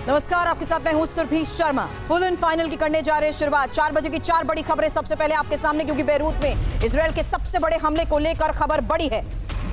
नमस्कार, आपके साथ मैं हूं Surbhi Sharma. Full and final की करने जा रहे हैं शुरुआत। 4 बजे की 4 बड़ी खबरें सबसे पहले आपके सामने, क्योंकि बेरूत में इजरायल के सबसे बड़े हमले को लेकर खबर बड़ी है।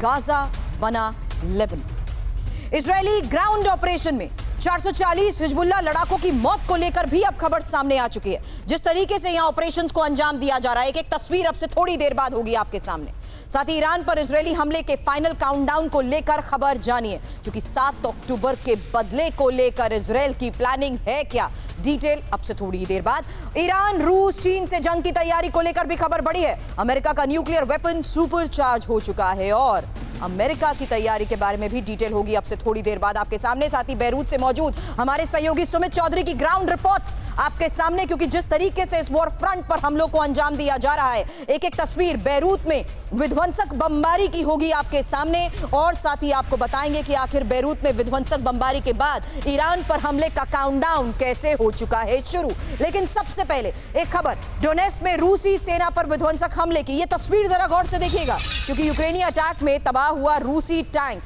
गाजा बना लेबनान। इजरायली ग्राउंड ऑपरेशन में 440 हिजबुल्लाह लड़ाकों की मौत को लेकर भी अब खबर सामने आ चुकी है। जिस तरीके से यहां ऑपरेशंस को अंजाम दिया जा रहा है, एक तस्वीर अब से थोड़ी देर बाद होगी आपके सामने। साथ ही ईरान पर इजरायली हमले के फाइनल काउंटडाउन को लेकर खबर जानिए, क्योंकि 7 अक्टूबर के बदले को लेकर इजरायल की प्लानिंग है क्या, डिटेल अब से थोड़ी ही देर बाद। ईरान रूस चीन से जंग की तैयारी को लेकर भी खबर बड़ी है। अमेरिका का न्यूक्लियर वेपन सुपर चार्ज हो चुका है और अमेरिका की तैयारी के बारे में भी डिटेल होगी अब से थोड़ी देर बाद आपके सामने। साथ ही बेरूत से मौजूद हमारे सहयोगी सुमित चौधरी की ग्राउंड रिपोर्ट्स आपके सामने, क्योंकि जिस तरीके से इस वॉर फ्रंट पर हमलों को अंजाम दिया जा रहा है, एक एक तस्वीर बेरूत में विध्वंसक बमबारी की होगी आपके सामने। और साथ ही आपको बताएंगे कि आखिर बेरूत में विध्वंसक बमबारी के बाद ईरान पर हमले का काउंटडाउन कैसे हो चुका है शुरू। लेकिन सबसे पहले एक खबर, डोनेट्स्क में रूसी सेना पर विध्वंसक हमले की। यह तस्वीर जरा गौर से देखिएगा, क्योंकि यूक्रेनी अटैक में तबाह हुआ रूसी टैंक।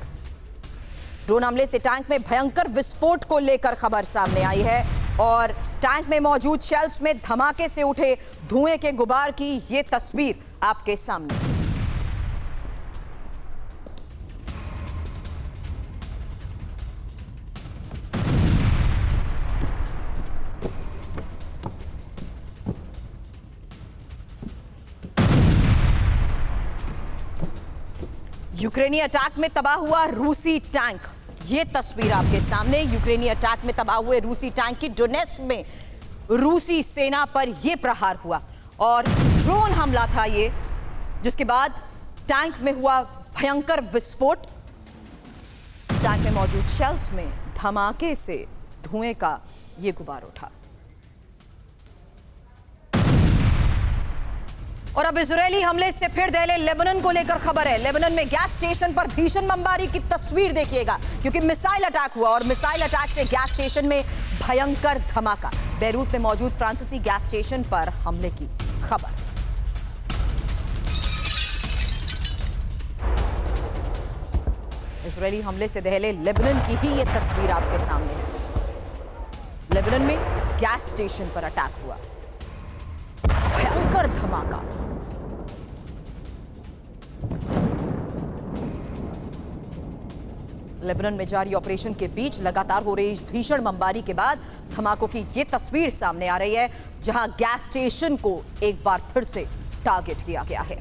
ड्रोन हमले से टैंक में भयंकर विस्फोट को लेकर खबर सामने आई है और टैंक में मौजूद शेल्फ्स में धमाके से उठे धुएं के गुबार की यह तस्वीर आपके सामने। यूक्रेनी अटैक में तबाह हुआ रूसी टैंक, ये तस्वीर आपके सामने। यूक्रेनी अटैक में तबाह हुए रूसी टैंक की। डोनेट्स्क में रूसी सेना पर यह प्रहार हुआ और ड्रोन हमला था ये, जिसके बाद टैंक में हुआ भयंकर विस्फोट। टैंक में मौजूद शेल्फ्स में धमाके से धुएं का यह गुबार उठा। और अब इजरायली हमले से फिर दहले लेबनान को लेकर खबर है। लेबनान में गैस स्टेशन पर भीषण बमबारी की तस्वीर देखिएगा, क्योंकि मिसाइल अटैक हुआ और मिसाइल अटैक से गैस स्टेशन में भयंकर धमाका। बेरूत में मौजूद फ्रांसीसी गैस स्टेशन पर हमले की खबर। इजरायली हमले से दहले लेबनान की ही यह तस्वीर आपके सामने है। लेबनान में गैस स्टेशन पर अटैक हुआ, भयंकर धमाका। लेबनान में जारी ऑपरेशन के बीच लगातार हो रही भीषण बमबारी के बाद धमाकों की यह तस्वीर सामने आ रही है, जहां गैस स्टेशन को एक बार फिर से टारगेट किया गया है।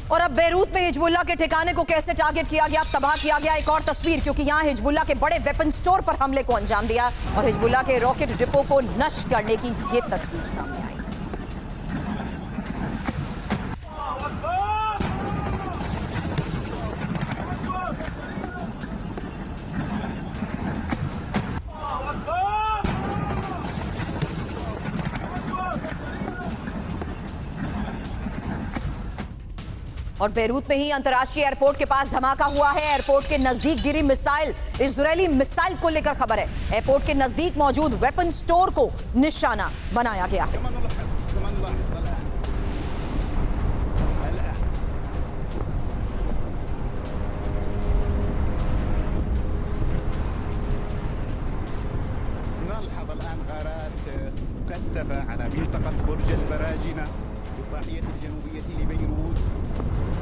और अब बेरूत में हिजबुल्लाह के ठिकाने को कैसे टारगेट किया गया, तबाह किया गया। एक और तस्वीर, क्योंकि यहां हिजबुल्लाह के बड़े वेपन स्टोर पर हमले को अंजाम दिया और हिजबुल्लाह के रॉकेट डिपो को नष्ट करने की यह तस्वीर सामने आई। और बेरूत में ही अंतर्राष्ट्रीय एयरपोर्ट के पास धमाका हुआ है। एयरपोर्ट के नजदीक गिरी मिसाइल, इजरायली मिसाइल को लेकर खबर है। एयरपोर्ट के नजदीक मौजूद वेपन स्टोर को निशाना बनाया गया है।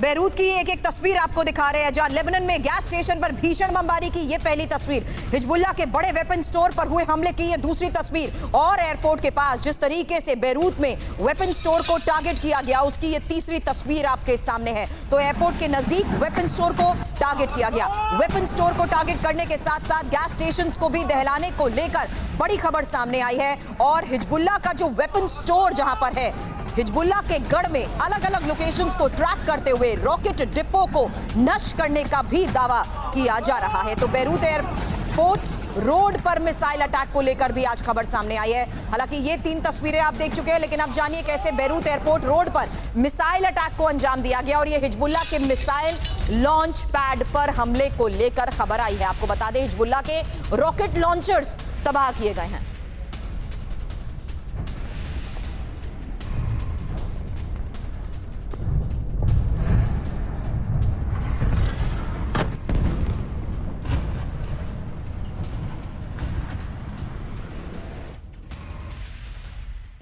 बेरूत की एक एक तस्वीर आपको दिखा रहे हैं, जहां लेबनान में गैस स्टेशन पर भीषण बमबारी की ये पहली तस्वीर, हिजबुल्लाह के बड़े वेपन स्टोर पर हुए हमले की ये दूसरी तस्वीर, और एयरपोर्ट के पास जिस तरीके से बेरूत में वेपन स्टोर को टारगेट किया गया उसकी ये तीसरी तस्वीर आपके सामने है। तो एयरपोर्ट के नजदीक वेपन स्टोर को टारगेट किया गया। वेपन स्टोर को टारगेट करने के साथ साथ गैस स्टेशन को भी दहलाने को लेकर बड़ी खबर सामने आई है, और हिजबुल्लाह का जो वेपन स्टोर जहां पर है, हिजबुल्लाह के गढ़ में अलग अलग लोकेशंस को ट्रैक करते हुए रॉकेट डिपो को नष्ट करने का भी दावा किया जा रहा है। तो बेरूत एयरपोर्ट रोड पर मिसाइल अटैक को लेकर भी आज खबर सामने आई है। हालांकि ये 3 तस्वीरें आप देख चुके हैं, लेकिन अब जानिए कैसे बेरूत एयरपोर्ट रोड पर मिसाइल अटैक को अंजाम दिया गया, और ये हिजबुल्लाह के मिसाइल लॉन्च पैड पर हमले को लेकर खबर आई है। आपको बता दें, हिजबुल्लाह के रॉकेट लॉन्चर्स तबाह किए गए हैं।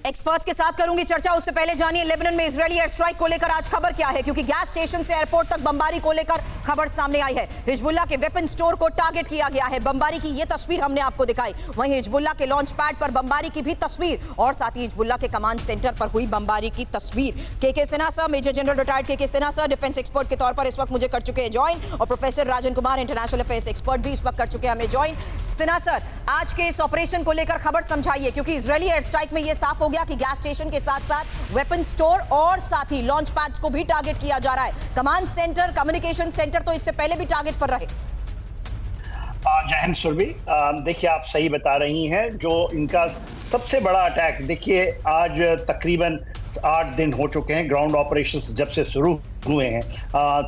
एक्सपर्ट्स के साथ करूंगी चर्चा, उससे पहले जानिए लेबनान में इजरायली एयर स्ट्राइक को लेकर आज खबर क्या है, क्योंकि गैस स्टेशन से एयरपोर्ट तक बमबारी को लेकर खबर सामने आई है। हिजबुल्लाह के वेपन स्टोर को टारगेट किया गया है। बमबारी की यह तस्वीर हमने आपको दिखाई, वहीं हिजबुल्लाह के लॉन्च पैड पर बमबारी की भी तस्वीर, और साथ ही हिजबुल्लाह के कमांड सेंटर पर हुई बमबारी की तस्वीर। K Sinha sir, major general retired K Sinha sir, defence expert के तौर पर इस वक्त मुझे कर चुके हैं ज्वाइन, और professor Rajan Kumar, international affairs expert भी इस वक्त कर चुके हैं हमें ज्वाइन। सिन्हा सर, आज के इस ऑपरेशन को लेकर खबर समझाइए, क्योंकि इजरायली एयर स्ट्राइक में यह साफ हो गया कि गैस स्टेशन के साथ साथ वेपन स्टोर और साथ ही लॉन्च पैड्स को भी टारगेट किया जा रहा है। कमांड सेंटर, कम्युनिकेशन सेंटर तो इससे पहले भी टारगेट पर रहे। जय हिंद सुरभि, देखिए आप सही बता रही हैं। जो इनका सबसे बड़ा अटैक, देखिए आज तकरीबन 8 दिन हो चुके हैं ग्राउंड ऑपरेशंस जब से शुरू हुए हैं।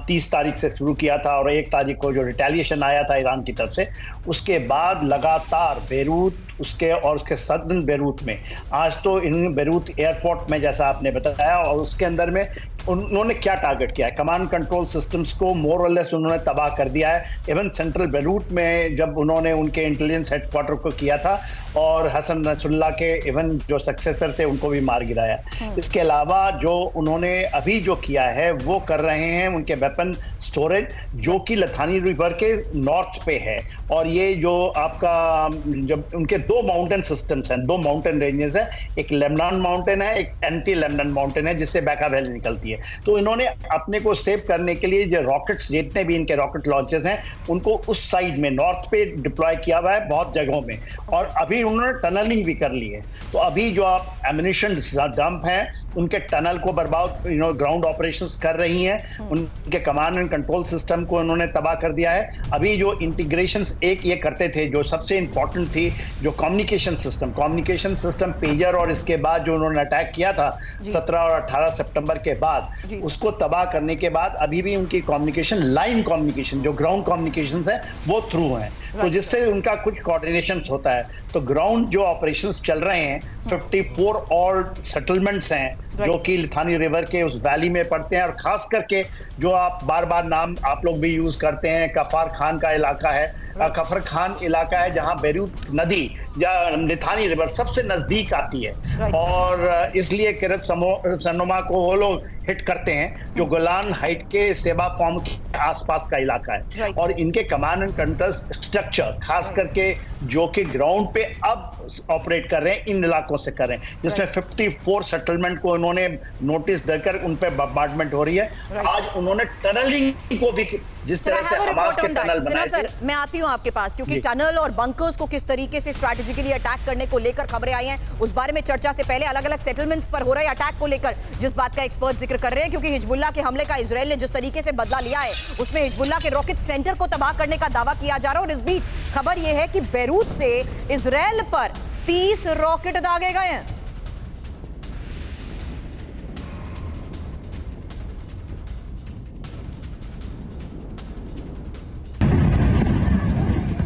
30 तारीख से शुरू किया था, और 1 तारीख को जो रिटेलिएशन आया था ईरान की तरफ से, उसके बाद लगातार बेरूत उसके सदन बेरूत में, आज तो इन बेरूत एयरपोर्ट में जैसा आपने बताया, और उसके अंदर में उन्होंने क्या टारगेट किया है, कमांड कंट्रोल सिस्टम्स को मोर और लेस उन्होंने तबाह कर दिया है। इवन सेंट्रल बेरूत में जब उन्होंने उनके इंटेलिजेंस हेडक्वार्टर को किया था, और हसन नसरुल्लाह के इवन जो सक्सेसर थे उनको भी मार गिराया। इसके अलावा जो उन्होंने अभी जो किया है वो कर रहे हैं उनके वेपन स्टोरेज, जो कि लथानी रिवर के नॉर्थ पे है, और ये जो आपका जब उनके 2 माउंटेन सिस्टम्स हैं, 2 माउंटेन रेंजेस हैं, एक लेबनान माउंटेन है, एक एंटी लेबनान माउंटेन है, जिससे बैका वैली निकलती है। तो इन्होंने अपने को सेव करने के लिए जो रॉकेट्स, जितने भी इनके रॉकेट लॉन्चर्स हैं, उनको उस साइड में नॉर्थ पे डिप्लॉय किया हुआ है बहुत जगहों में, और अभी उन्होंने टनलिंग भी कर ली है। तो अभी जो आप एम्युनिशन डंप हैं, उनके टनल को बर्बाद ग्राउंड ऑपरेशंस कर रही हैं, उनके कमांड एंड कंट्रोल सिस्टम को उन्होंने तबाह कर दिया है। अभी जो इंटीग्रेशंस एक ये करते थे, जो सबसे इंपॉर्टेंट थी, जो कम्युनिकेशन सिस्टम पेजर, और इसके बाद जो उन्होंने अटैक किया था 17 और 18 सितंबर के बाद, उसको तबाह करने के बाद अभी भी उनकी कम्युनिकेशन, लाइन कम्युनिकेशन, जो ग्राउंड कम्युनिकेशन है वो थ्रू है, तो जिससे उनका कुछ कोऑर्डिनेशन होता है। तो ग्राउंड जो ऑपरेशंस चल रहे हैं, 54 ऑल सेटलमेंट्स हैं जो कि लिथानी रिवर के उस वैली में पड़ते हैं, और खास करके जो आप बार बार नाम आप लोग भी यूज करते हैं, कफार खान का इलाका है, कफर खान इलाका है, जहां बेरूत नदी या लिथानी रिवर सबसे नजदीक आती है, और इसलिए किरत सनोमा को वो लोग हिट करते हैं, जो गोलान हाइट के सेवा फॉर्म के आसपास का इलाका है। और इनके कमांड एंड कंट्रोल स्ट्रक्चर खास करके जो कि ग्राउंड पे अब ऑपरेट कर रहे हैं, इन इलाकों से कर रहे हैं, जिसमें 54 सेटलमेंट को उन्होंने नोटिस देकर उन पे बम्बार्डमेंट हो रही है। आज उन्होंने टनलिंग को भी, जिस तरह से हमास के टनल बनाए थे। सर, मैं आती हूं आपके पास, क्योंकि टनल और बंकर्स को किस तरीके से स्ट्रैटेजिकली अटैक करने को लेकर खबरें आई हैं, उस बारे में चर्चा से पहले अलग अलग सेटलमेंट्स पर हो रहे अटैक को लेकर जिस बात का एक्सपर्ट जिक्र कर रहे हैं, क्योंकि हिजबुल्लाह के हमले का इजराइल ने जिस तरीके से बदला लिया है, उसमें हिजबुल्लाह के रॉकेट सेंटर को तबाह करने का दावा किया जा रहा है। और इस बीच खबर यह है कि बेरूत से इजराइल पर 30 रॉकेट दागे गए हैं।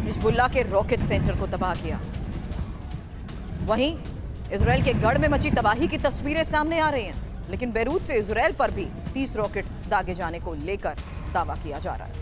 हिजबुल्लाह के रॉकेट सेंटर को तबाह किया। वहीं इजराइल के गढ़ में मची तबाही की तस्वीरें सामने आ रही हैं, लेकिन बेरूत से इजराइल पर भी 30 रॉकेट दागे जाने को लेकर दावा किया जा रहा है।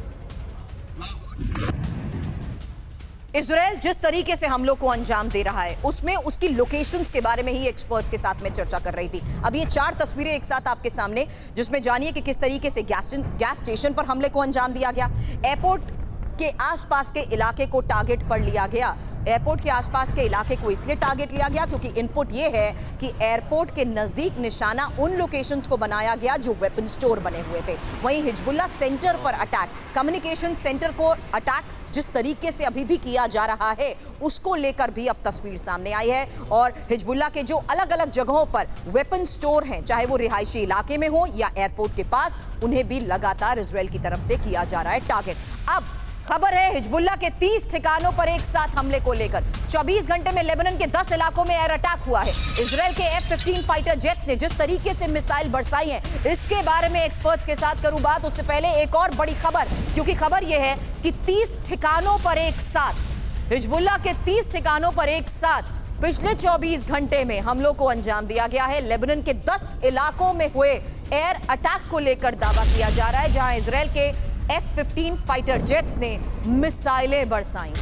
इजराइल जिस तरीके से हमलों को अंजाम दे रहा है उसमें उसकी लोकेशंस के बारे में ही एक्सपर्ट्स के साथ में चर्चा कर रही थी। अब ये 4 तस्वीरें एक साथ आपके सामने, जिसमें जानिए कि किस तरीके से गैस स्टेशन पर हमले को अंजाम दिया गया, एयरपोर्ट के आसपास के इलाके को टारगेट पर लिया गया। एयरपोर्ट के आसपास के इलाके को इसलिए टारगेट लिया गया क्योंकि इनपुट यह है कि एयरपोर्ट के नजदीक निशाना उन लोकेशंस को बनाया गया जो वेपन स्टोर बने हुए थे। वहीं हिजबुल्लाह सेंटर पर अटैक, कम्युनिकेशन सेंटर को अटैक जिस तरीके से अभी भी किया जा रहा है उसको लेकर भी अब तस्वीर सामने आई है। और हिजबुल्लाह के जो अलग अलग जगहों पर वेपन स्टोर हैं, चाहे वो रिहायशी इलाके में हो या एयरपोर्ट के पास, उन्हें भी लगातार इजराइल की तरफ से किया जा रहा है टारगेट। अब खबर है हिजबुल्लाह के 30 ठिकानों पर एक साथ हमले को लेकर। 24 घंटे में लेबनान के 10 इलाकों में एयर अटैक हुआ है। इजराइल के F-15 फाइटर जेट्स ने जिस तरीके से मिसाइल बरसाई है, इसके बारे में एक्सपर्ट्स के साथ करूं बात, उससे पहले एक और बड़ी खबर, क्योंकि खबर यह है कि 30 ठिकानों पर एक साथ, हिजबुल्लाह के 30 ठिकानों पर एक साथ पिछले 24 घंटे में हमलों को अंजाम दिया गया है। लेबनान के 10 इलाकों में हुए एयर अटैक को लेकर दावा किया जा रहा है, जहां इजराइल के F-15 फाइटर जेट्स ने मिसाइलें बरसाई।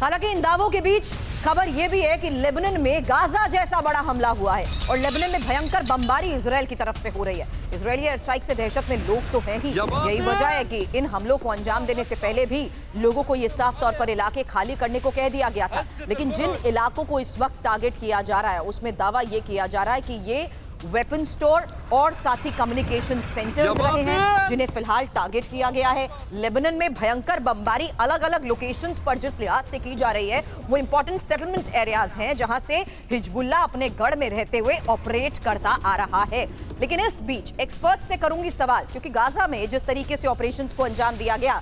हालांकि इन दावों के बीच खबर यह भी है कि लेबनान में गाजा जैसा बड़ा हमला हुआ है और लेबनान में भयंकर बमबारी इजराइल की तरफ से हो रही है। इजरायली एयर स्ट्राइक से दहशत में लोग तो हैं ही, यही वजह है कि इन हमलों को अंजाम देने से पहले भी लोगों को यह साफ तौर पर इलाके खाली करने को कह दिया गया था। लेकिन जिन इलाकों को इस वक्त टारगेट किया जा रहा है उसमें दावा यह किया जा रहा है कि ये वेपन स्टोर और साथ ही कम्युनिकेशन सेंटर्स रहे हैं जिन्हें फिलहाल टारगेट किया गया है। लेबनान में भयंकर बमबारी अलग अलग लोकेशंस पर जिस लिहाज से की जा रही है वो इंपॉर्टेंट सेटलमेंट एरियाज हैं जहां से हिजबुल्लाह अपने गढ़ में रहते हुए ऑपरेट करता आ रहा है। लेकिन इस बीच एक्सपर्ट से करूंगी सवाल, क्योंकि गाजा में जिस तरीके से ऑपरेशंस को अंजाम दिया गया,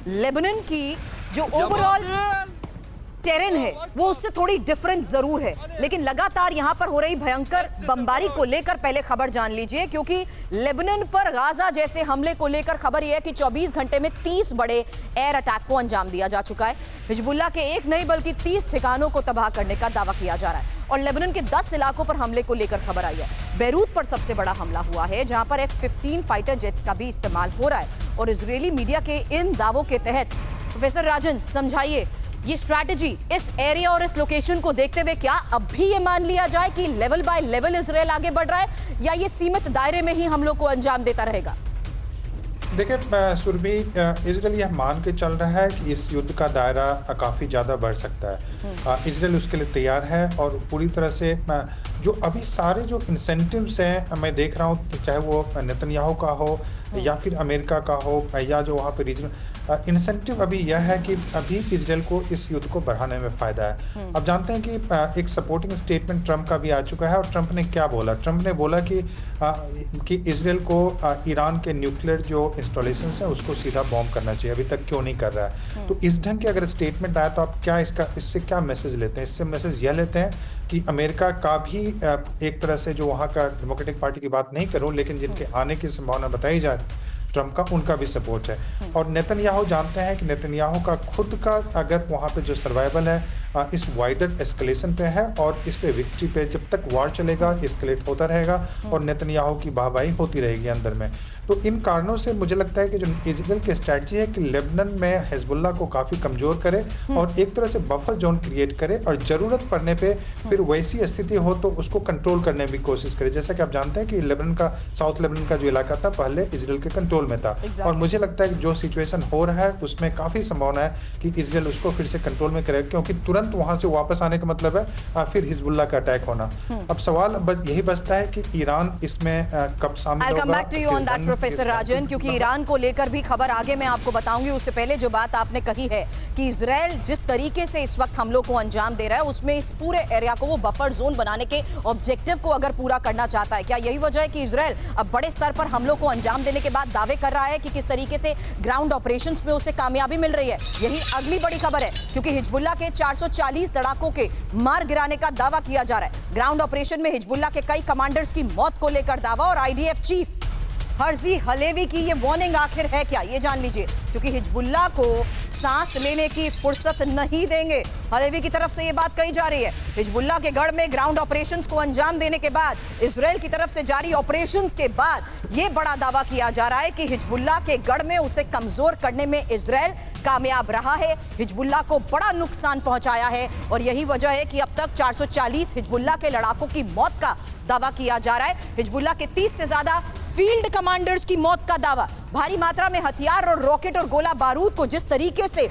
लेबनान की जो ओवरऑल टेरेन है वो उससे थोड़ी डिफरेंट जरूर है, लेकिन लगातार यहां पर हो रही भयंकर बमबारी को लेकर पहले खबर जान लीजिए, क्योंकि लेबनान पर गाजा जैसे हमले को लेकर खबर यह है कि 24 घंटे में 30 बड़े एयर अटैक को अंजाम दिया जा चुका है। हिजबुल्लाह के एक नहीं बल्कि 30 ठिकानों को तबाह करने का दावा किया जा रहा है और लेबनान के 10 इलाकों पर हमले को लेकर खबर आई है। बेरूत पर सबसे बड़ा हमला हुआ है जहां पर F-15 फाइटर जेट्स का भी इस्तेमाल हो रहा है और इजरायली मीडिया के इन दावों के तहत प्रोफेसर राजन समझाइए ये स्ट्रैटेजी इस एरिया और इस लोकेशन को देखते हुए क्या अब भी ये मान लिया जाए कि लेवल बाय लेवल इजराइल आगे बढ़ रहा है या ये सीमित दायरे में ही हम लोग को अंजाम देता रहेगा? देखिए सुरभि, इजराइल यह मान के चल रहा है कि इस युद्ध का दायरा काफ़ी ज़्यादा बढ़ सकता है। इजराइल उसके लिए तैयार है और पूरी तरह से जो अभी सारे जो इंसेंटिव्स हैं मैं देख रहा हूँ, चाहे वो नेतन्याहू का हो या फिर अमेरिका का हो या जो वहाँ पे रीजनल इंसेंटिव अभी यह है कि अभी इजराइल को इस युद्ध को बढ़ाने में फ़ायदा है। अब जानते हैं कि एक सपोर्टिंग स्टेटमेंट ट्रंप का भी आ चुका है और ट्रंप ने क्या बोला? ट्रंप ने बोला कि इजराइल को ईरान के न्यूक्लियर जो इंस्टॉलेशंस हैं उसको सीधा बॉम्ब करना चाहिए, अभी तक क्यों नहीं कर रहा है? तो इस ढंग के अगर स्टेटमेंट आया तो आप क्या इससे क्या मैसेज लेते हैं? इससे मैसेज यह लेते हैं कि अमेरिका का भी एक तरह से जो वहाँ का डेमोक्रेटिक पार्टी की बात नहीं करूँ लेकिन जिनके आने की संभावना बताई जा रही ट्रंप का, उनका भी सपोर्ट है। और नेतन्याहू जानते हैं कि नेतन्याहू का खुद का अगर वहाँ पे जो सर्वाइवल है इस वाइडर एस्केलेशन पे है और इस पे विक्ट्री पे जब तक वार चलेगा एस्केलेट होता रहेगा और नेतन्याहू की वाहवाही होती रहेगी अंदर में। तो इन कारणों से मुझे लगता है कि जो इजराइल की स्ट्रैटेजी है कि लेबनान में हिजबुल्लाह को काफ़ी कमज़ोर करे और एक तरह से बफर जोन क्रिएट करे और ज़रूरत पड़ने पे फिर वैसी स्थिति हो तो उसको कंट्रोल करने की कोशिश करे। जैसा कि आप जानते हैं कि लेबनान का, साउथ लेबनान का जो इलाका था पहले इजराइल के कंट्रोल में था और मुझे लगता है कि जो सिचुएशन हो रहा है उसमें काफ़ी संभावना है कि इजराइल उसको फिर से कंट्रोल में करेगा, क्योंकि तुरंत वहाँ से वापस आने का मतलब है फिर हिजबुल्लाह का अटैक होना। अब सवाल यही बचता है कि ईरान इसमें कब शामिल होगा। प्रोफेसर राजन, क्योंकि ईरान को लेकर भी खबर आगे मैं आपको बताऊंगी, उससे पहले जो बात आपने कही है कि इजराइल जिस तरीके से इस वक्त हमलों को अंजाम दे रहा है उसमें इस पूरे एरिया को वो बफर जोन बनाने के ऑब्जेक्टिव को अगर पूरा करना चाहता है, क्या यही वजह है कि इजराइल अब बड़े स्तर पर हमलों को अंजाम देने के बाद दावे कर रहा है कि किस तरीके से ग्राउंड ऑपरेशंस में उसे कामयाबी मिल रही है? यही अगली बड़ी खबर है, क्योंकि हिजबुल्लाह के 440 लड़ाकों के मार गिराने का दावा किया जा रहा है। ग्राउंड ऑपरेशन में हिजबुल्लाह के कई कमांडर्स की मौत को लेकर दावा और IDF चीफ हर्जी हलेवी की ये वार्निंग आखिर है क्या, ये जान लीजिए। क्योंकि हिजबुल्लाह को सांस लेने की फुर्सत नहीं देंगे। हलेवी की तरफ से ये बात कही जा रही है। हिजबुल्लाह के गढ़ में ग्राउंड ऑपरेशंस को अंजाम देने के बाद, इजराइल की तरफ से जारी ऑपरेशंस के बाद ये बड़ा दावा किया जा रहा है कि हिजबुल्लाह के गढ़ में उसे कमजोर करने में इजराइल कामयाब रहा है, हिजबुल्लाह को बड़ा नुकसान पहुंचाया है और यही वजह है कि अब तक 440 हिजबुल्लाह के लड़ाकों की मौत का दावा किया जा रहा है। हिजबुल्लाह के 30 से ज्यादा फील्ड कमांडर्स की मौत का दावा। भारी मात्रा में हथियार और रॉकेट और गोला बारूद को जिस तरीके से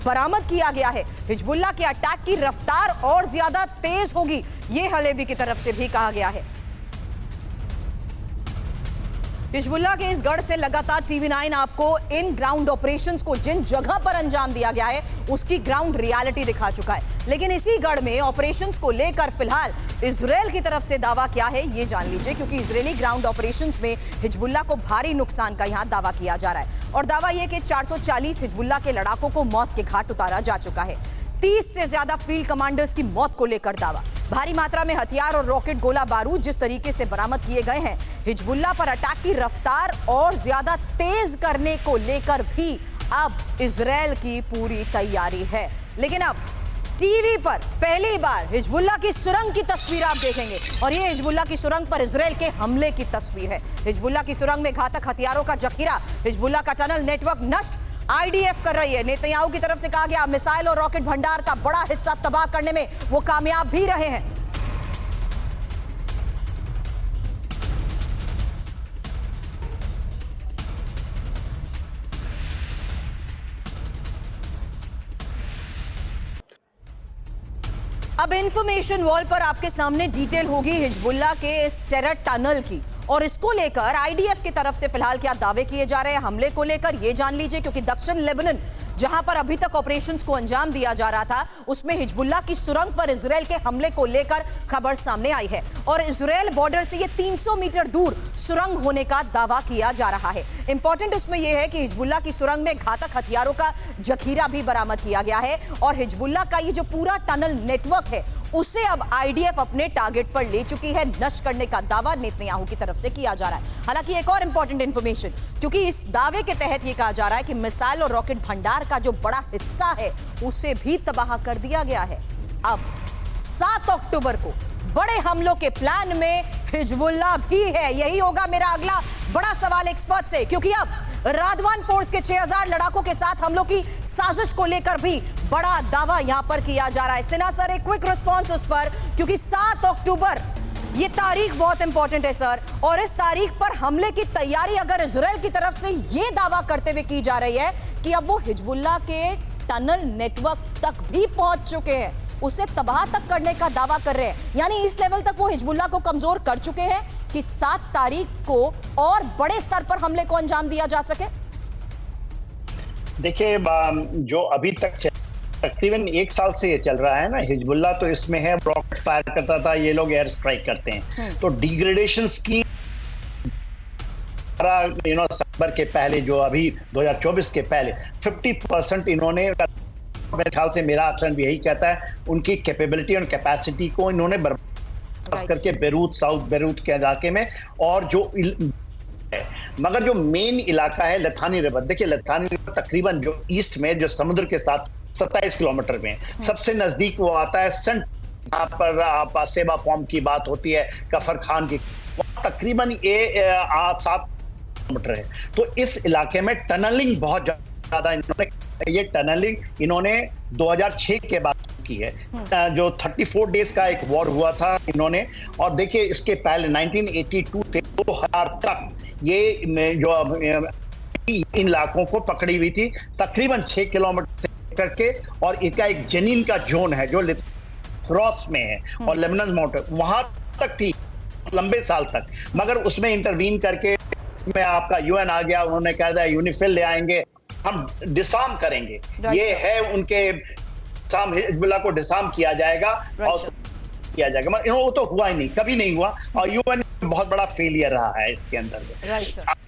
बरामद किया गया है, हिजबुल्लाह के अटैक की रफ्तार और ज्यादा तेज होगी, यह हलेवी की तरफ से भी कहा गया है। हिजबुल्लाह के इस गढ़ से लगातार TV9 आपको इन ग्राउंड ऑपरेशंस को जिन जगह पर अंजाम दिया गया है उसकी ग्राउंड रियलिटी दिखा चुका है। लेकिन इसी गढ़ में ऑपरेशंस को लेकर फिलहाल इजराइल की तरफ से दावा क्या है ये जान लीजिए, क्योंकि इजरायली ग्राउंड ऑपरेशंस में हिजबुल्लाह को भारी नुकसान का यहां दावा किया जा रहा है और दावा यह कि 440 हिजबुल्लाह के लड़ाकों को मौत के घाट उतारा जा चुका है। 30 से ज्यादा फील्ड कमांडर्स की मौत को लेकर दावा। भारी मात्रा में हथियार और रॉकेट गोला बारूद जिस तरीके से बरामद किए गए हैं, हिजबुल्लाह पर अटैक की रफ्तार और ज्यादा तेज करने को लेकर भी अब इजराइल की पूरी तैयारी है। लेकिन अब टीवी पर पहली बार हिजबुल्लाह की सुरंग की तस्वीर आप देखेंगे और ये हिजबुल्लाह की सुरंग पर इजराइल के हमले की तस्वीर है। हिजबुल्लाह की सुरंग में घातक हथियारों का जखीरा, हिजबुल्लाह का टनल नेटवर्क नष्ट IDF कर रही है। नेतन्याहू की तरफ से कहा गया मिसाइल और रॉकेट भंडार का बड़ा हिस्सा तबाह करने में वो कामयाब भी रहे हैं। अब इंफॉर्मेशन वॉल पर आपके सामने डिटेल होगी हिजबुल्लाह के इस टेरर टनल की और इसको लेकर IDF की तरफ से फिलहाल क्या दावे किए जा रहे हैं हमले को लेकर ये जान लीजिए, क्योंकि दक्षिण लेबनान जहां पर अभी तक ऑपरेशंस को अंजाम दिया जा रहा था उसमें हिजबुल्लाह की सुरंग पर इजराइल के हमले को लेकर खबर सामने आई है और इजराइल बॉर्डर से ये 300 मीटर दूर सुरंग होने का दावा किया जा रहा है। इंपॉर्टेंट इसमें यह है कि हिजबुल्लाह की सुरंग में घातक हथियारों का जखीरा भी बरामद किया गया है और हिजबुल्लाह का ये जो पूरा टनल नेटवर्क है उसे अब IDF अपने टारगेट पर ले चुकी है। नष्ट करने का दावा नेतन्याहू की तरफ से किया जा रहा है। हालांकि एक और इंपॉर्टेंट इंफॉर्मेशन, क्योंकि इस दावे के तहत यह कहा जा रहा है कि मिसाइल और रॉकेट भंडार का जो बड़ा हिस्सा है उसे भी तबाह कर दिया गया है। अब 7 अक्टूबर को बड़े हमलों के प्लान में हिजबुल्लाह भी है। यही होगा मेरा अगला बड़ा सवाल एक्सपर्ट से, क्योंकि अब रादवान फोर्स के 6000 लड़ाकों के साथ हमलों की साजिश को लेकर भी बड़ा दावा यहां पर किया जा रहा है। सिन्हा सर, एक क्विक रिस्पॉन्स उस पर, क्योंकि 7 अक्टूबर ये तारीख बहुत इंपॉर्टेंट है सर, और इस तारीख पर हमले की तैयारी अगर इजराइल की तरफ से ये दावा करते हुए की जा रही है कि अब वो हिजबुल्लाह के टनल नेटवर्क तक भी पहुंच चुके हैं, उसे तबाह तक करने का दावा कर रहे हैं, यानी इस लेवल तक वो हिजबुल्लाह को कमजोर कर चुके हैं कि 7 तारीख को और बड़े स्तर पर हमले को अंजाम दिया जा सके। देखिए, जो अभी तक तकरीबन 1 साल से ये चल रहा है ना, हिजबुल्लाह तो इसमें है, रॉकेट फायर करता था, ये लोग एयर स्ट्राइक करते हैं, तो डिग्रेडेशन की सितंबर के पहले, जो अभी 2024 के पहले 50% इन्होंने, मेरे ख्याल से मेरा आकलन भी यही कहता है, उनकी कैपेबिलिटी और कैपेसिटी को इन्होंने बर्बाद करके बेरूत, साउथ बेरूत के इलाके में, और जो मगर जो मेन इलाका है लथानी रिवर, देखिए लथानी रिवर तकरीबन जो ईस्ट में, जो समुद्र के साथ 27 किलोमीटर में, सबसे नजदीक वो आता है सेंट, यहाँ पर आप सेवा फॉर्म की बात होती है, कफर खान की, तकरीबन ये 7 किलोमीटर है। तो इस इलाके में टनलिंग बहुत ज्यादा ये टनलिंग इन्होंने 2006 के बाद की है, जो 34 डेज का एक वॉर हुआ था इन्होंने, और देखिए इसके पहले 1982 से 2000 तक ये जो इन इलाकों को पकड़ी हुई थी, तकरीबन 6 किलोमीटर करके, और इसका एक जनीन का जोन है जो क्रॉस में है और लेबनान माउंटेन वहां तक थी लंबे साल तक, मगर उसमें इंटरवीन करके में आपका UN आ गया, उन्होंने कहा था यूनिफिल ले आएंगे, हम डिसार्म करेंगे, ये है उनके हिजबुल्लाह को डिसार्म किया जाएगा और किया जाएगा, मगर वो तो हुआ ही नहीं, कभी नहीं हुआ, और UN बहुत बड़ा फेलियर रहा है इसके अंदर।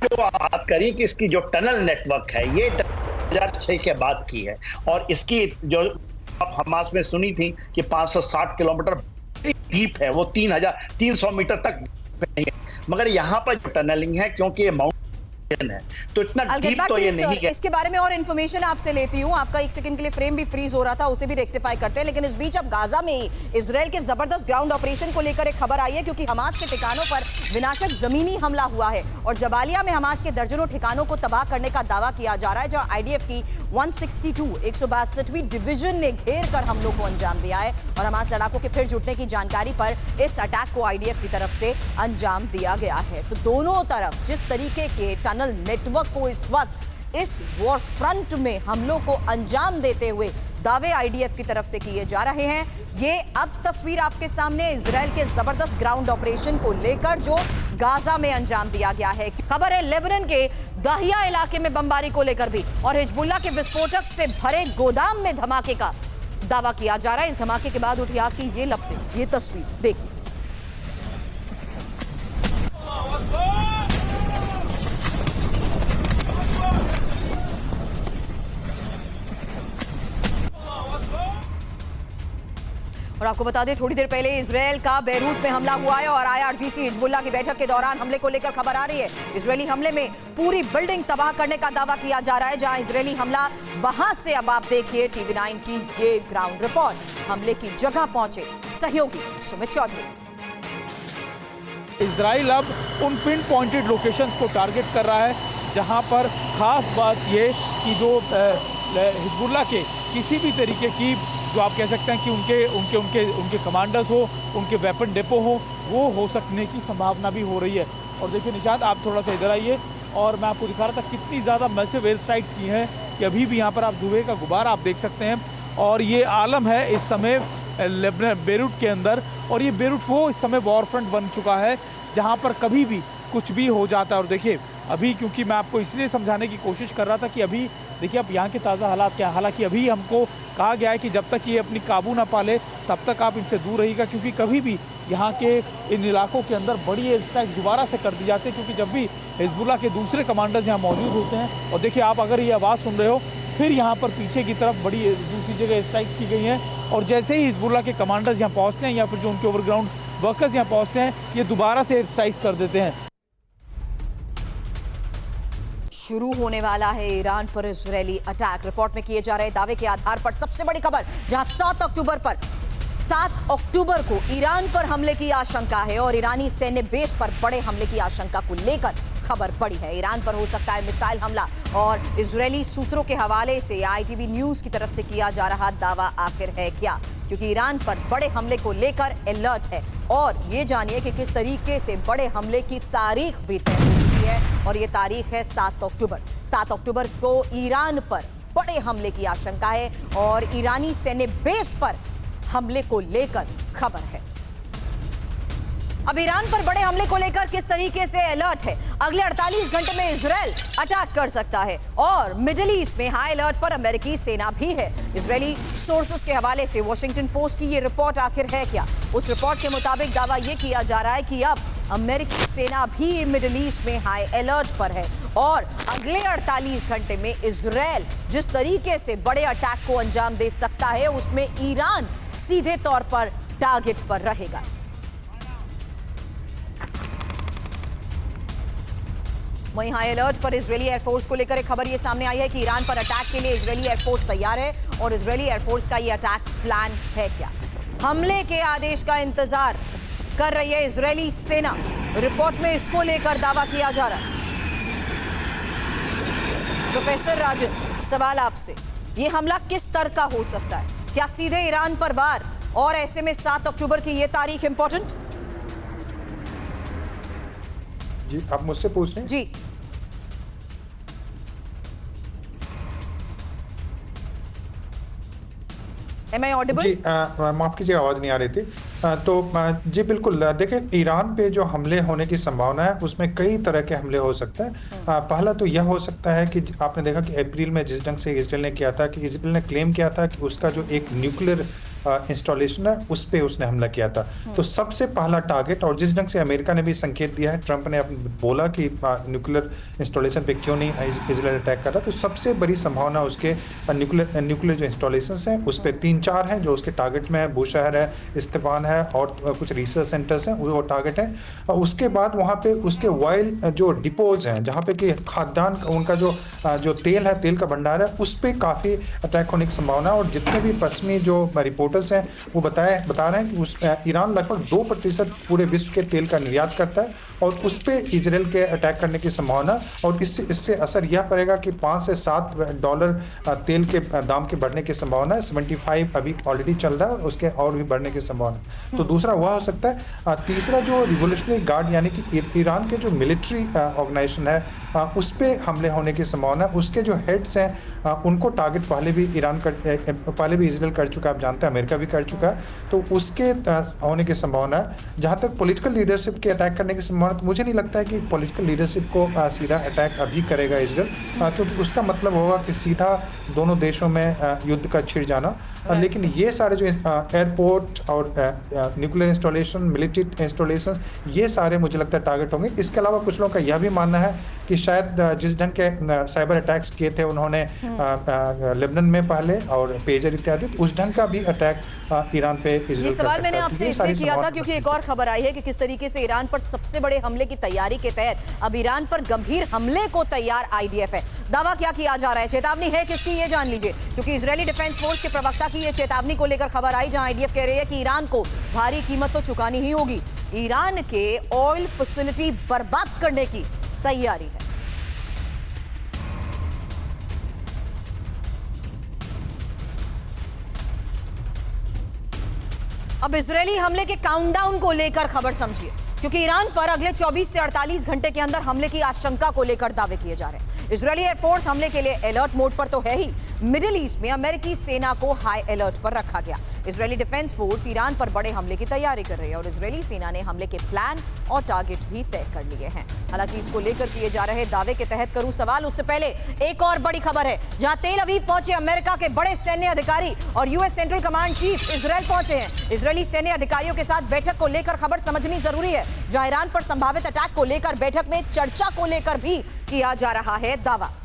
जो बात करी कि इसकी जो टनल नेटवर्क है ये 2006 के बाद की है, और इसकी जो आप हमास में सुनी थी कि 560 किलोमीटर डीप है, वो 300 मीटर तक नहीं है, मगर यहाँ पर जो टनलिंग है, क्योंकि ये है, तो इतना I'll get डीप back तो to ये you, नहीं sir. है। इसके बारे में और इन्फॉर्मेशन आपसे लेती हूँ। आपका एक सेकंड के लिए फ्रेम भी फ्रीज हो रहा था, उसे भी रेक्टिफाई करते हैं। लेकिन इस बीच अब गाजा में ही इजराइल के जबरदस्त ग्राउंड ऑपरेशन को लेकर एक खबर आई है, क्योंकि हमास के ठिकानों पर विनाशक जमीनी हमला हुआ है और जबालिया में हमास के दर्जनों ठिकानों को तबाह करने का दावा किया जा रहा है, जहां आईडीएफ की 162वीं डिवीजन ने घेर कर हमलों को अंजाम दिया है और हमास लड़ाकों के फिर जुटने की जानकारी पर इस अटैक को आईडीएफ की तरफ से अंजाम दिया गया है। तो दोनों तरफ जिस तरीके के टनल नेटवर्क को इस वक्त इस वॉर फ्रंट में हमलों को अंजाम देते हुए दावे आईडीएफ की तरफ से किए जा रहे हैं, ये अब तस्वीर आपके सामने इजराइल के जबरदस्त ग्राउंड ऑपरेशन को लेकर जो गाजा में अंजाम दिया गया है। खबर है लेबनान के दाहिया इलाके में बमबारी को लेकर भी और हिजबुल्ला के विस्फोटक से भरे गोदाम में धमाके का दावा किया जा रहा है। इस धमाके के बाद उठी आग की ये लपटें, ये तस्वीर देखिए। और आपको बता दें, थोड़ी देर पहले इजराइल का बेरूत में हमला हुआ है और आईआरजीसी हिजबुल्ला की बैठक के दौरान हमले को लेकर खबर आ रही है। इजरायली हमले में पूरी बिल्डिंग तबाह करने का दावा किया जा रहा है, जहां इजरायली हमला वहां से अब आप देखिए टीवी9 की ये ग्राउंड रिपोर्ट। हमले की जगह पहुंचे सहयोगी सुमित चौधरी। इजराइल अब उन पिन पॉइंटेड लोकेशंस को टारगेट कर रहा है जहां पर खास बात ये कि जो हिजबुल्ला के किसी भी तरीके की जो आप कह सकते हैं कि उनके कमांडर्स हो, उनके वेपन डिपो हो वो सकने की संभावना भी हो रही है। और देखिए निशांत, आप थोड़ा सा इधर आइए और मैं आपको दिखा रहा था कितनी ज़्यादा मैसिव एयर स्ट्राइक्स की हैं कि अभी भी यहाँ पर आप धुएं का गुब्बारा आप देख सकते हैं। और ये आलम है इस समय बेरूत के अंदर, और ये बेरूत वो इस समय वॉर फ्रंट बन चुका है जहाँ पर कभी भी कुछ भी हो जाता है। और देखिए अभी, क्योंकि मैं आपको इसलिए समझाने की कोशिश कर रहा था कि अभी देखिए आप यहाँ के ताज़ा हालात क्या, हालांकि अभी हमको कहा गया है कि जब तक ये अपनी काबू ना पाले तब तक आप इनसे दूर रहिएगा, क्योंकि कभी भी यहाँ के इन इलाकों के अंदर बड़ी एयर स्ट्राइक्स दोबारा से कर दी जाती है, क्योंकि जब भी हिजबुल्ला के दूसरे कमांडर्स यहाँ मौजूद होते हैं। और देखिए आप अगर ये आवाज़ सुन रहे हो, फिर यहाँ पर पीछे की तरफ बड़ी दूसरी जगह एयर स्ट्राइक्स की गई हैं और जैसे ही हिजबुल्ला के कमांडर्स यहाँ पहुँचते हैं या फिर जो उनके ओवरग्राउंड वर्कर्स यहाँ पहुँचते हैं, ये दोबारा से एयर स्ट्राइक्स कर देते हैं। शुरू होने वाला है ईरान पर इजरायली अटैक। रिपोर्ट में किए जा रहे दावे के आधार पर सबसे बड़ी खबर, जहां 7 अक्टूबर को ईरान पर हमले की आशंका है और ईरानी सैन्य बेस पर बड़े हमले की आशंका को लेकर खबर पड़ी है। ईरान पर हो सकता है मिसाइल हमला और इजरायली सूत्रों के हवाले से आईटीवी न्यूज की तरफ से किया जा रहा दावा आखिर है क्या, क्योंकि ईरान पर बड़े हमले को लेकर अलर्ट है। और ये जानिए कि किस तरीके से बड़े हमले की तारीख भी तय हो चुकी है और ये तारीख है 7 अक्टूबर। 7 अक्टूबर को ईरान पर बड़े हमले की आशंका है और ईरानी सैन्य बेस पर हमले को लेकर खबर है। अब ईरान पर बड़े हमले को लेकर किस तरीके से अलर्ट है, अगले 48 घंटे में इजराइल अटैक कर सकता है और मिडिल ईस्ट में हाई अलर्ट पर अमेरिकी सेना भी है। इजरायली सोर्सेस के हवाले से वॉशिंगटन पोस्ट की ये रिपोर्ट आखिर है क्या, उस रिपोर्ट के मुताबिक दावा ये किया जा रहा है कि अब अमेरिकी सेना भी मिडिल ईस्ट में हाई अलर्ट पर है और अगले 48 घंटे में इजराइल जिस तरीके से बड़े अटैक को अंजाम दे सकता है उसमें ईरान सीधे तौर पर टारगेट पर रहेगा। वहीं हाई अलर्ट पर इजरायली एयरफोर्स को लेकर एक खबर ये सामने आई है कि ईरान पर अटैक के लिए इजरायली एयरफोर्स तैयार है और इजरायली एयरफोर्स का ये अटैक प्लान है क्या। हमले के आदेश का इंतजार कर रही है इजरायली सेना, रिपोर्ट में इसको लेकर दावा किया जा रहा है। प्रोफेसर राजन, सवाल आपसे, ये हमला किस तरह का हो सकता है, क्या सीधे ईरान पर वार, और ऐसे में 7 अक्टूबर की ये तारीख इंपॉर्टेंट? जी आप मुझसे पूछ रहे हैं? जी Am I audible? जी माफ कीजिए, आवाज़ नहीं आ रही थी। जी बिल्कुल, देखिए ईरान पे जो हमले होने की संभावना है उसमें कई तरह के हमले हो सकते हैं। पहला तो यह हो सकता है कि आपने देखा कि अप्रैल में जिस ढंग से इजराइल ने किया था कि इजराइल ने क्लेम किया था कि उसका जो एक न्यूक्लियर इंस्टॉलेशन है उस पे उसने हमला किया था। तो सबसे पहला टारगेट, और जिस ढंग से अमेरिका ने भी संकेत दिया है, ट्रंप ने बोला कि न्यूक्लियर इंस्टॉलेशन पे क्यों नहीं इजराइल अटैक कर रहा, तो सबसे बड़ी संभावना उसके न्यूक्लियर जो इंस्टॉलेशंस हैं उस पर 3-4 हैं जो उसके टारगेट में है। बूशहर है, इस्तेफान है और कुछ रिसर्च सेंटर्स हैं वो टारगेट है। और उसके बाद वहाँ पे उसके ऑयल जो डिपोज हैं जहाँ पे कि खाद्यान्न उनका जो तेल है, तेल का भंडार है, उस पर काफ़ी अटैक होने की संभावना है। और जितने भी पश्चिमी जो रिपोर्टर्स हैं वो बता रहे हैं कि ईरान लगभग 2% पूरे विश्व के तेल का निर्यात करता है और उस पर इजराइल के अटैक करने की संभावना। और इससे असर यह पड़ेगा कि $5 से $7 तेल के दाम के बढ़ने की संभावना है। 75 अभी ऑलरेडी चल रहा है और उसके और भी बढ़ने की संभावना। तो दूसरा वह हो सकता है। तीसरा जो रिवोल्यूशनरी गार्ड यानी कि ईरान के जो मिलिट्री ऑर्गेनाइजेशन है उस पे हमले होने की संभावना है। उसके जो हेड्स हैं उनको टारगेट पहले भी इजराइल कर चुका है, आप जानते हैं अमेरिका भी कर चुका है। तो उसके होने की संभावना है। जहाँ तक पॉलिटिकल लीडरशिप के अटैक करने की संभावना, तो मुझे नहीं लगता है कि पॉलिटिकल लीडरशिप को सीधा अटैक अभी करेगा इजराइल, क्योंकि उसका मतलब होगा कि सीधा दोनों देशों में युद्ध का छिड़ जाना। लेकिन ये सारे जो एयरपोर्ट और न्यूक्लियर इंस्टॉलेशन, मिलिट्री इंस्टॉलेशन, ये सारे मुझे लगता है टारगेट होंगे। इसके अलावा कुछ लोगों का यह भी मानना है कि शायद जिस ढंग के साइबर अटैक्स किए थे उन्होंने लेबनान में पहले और पेजर इत्यादि, तो उस ढंग का भी अटैक ईरान पे इजराइल ये सवाल मैंने आपसे इसलिए किया था क्योंकि एक और खबर आई है कि किस तरीके से ईरान पर सबसे बड़े हमले की तैयारी के तहत अब ईरान पर गंभीर हमले को तैयार आईडीएफ है। दावा क्या किया जा रहा है, चेतावनी है किसकी, ये जान लीजिए। क्योंकि इजरायली डिफेंस फोर्स के प्रवक्ता की ये चेतावनी को लेकर खबर आई, जहां आईडीएफ कह रही है कि ईरान को भारी कीमत तो चुकानी ही होगी। ईरान के ऑयल फैसिलिटी बर्बाद करने की तैयारी है। अब इजरायली हमले के काउंटडाउन को लेकर खबर समझिए, क्योंकि ईरान पर अगले 24 से 48 घंटे के अंदर हमले की आशंका को लेकर दावे किए जा रहे हैं। इजरायली एयरफोर्स हमले के लिए अलर्ट मोड पर तो है ही, मिडिल ईस्ट में अमेरिकी सेना को हाई अलर्ट पर रखा गया। इजरायली डिफेंस फोर्स ईरान पर बड़े हमले की तैयारी कर रही है और इजरायली सेना ने हमले के प्लान और टारगेट भी तय कर लिए हैं। हालांकि इसको लेकर किए जा रहे दावे के तहत करूं सवाल, उससे पहले एक और बड़ी खबर है, जहां तेल अवीव पहुंचे अमेरिका के बड़े सैन्य अधिकारी और US central command chief Israel पहुंचे हैं। इजरायली सैन्य अधिकारियों के साथ बैठक को लेकर खबर समझनी जरूरी है, जहां ईरान पर संभावित अटैक को लेकर बैठक में चर्चा को लेकर भी किया जा रहा है दावा।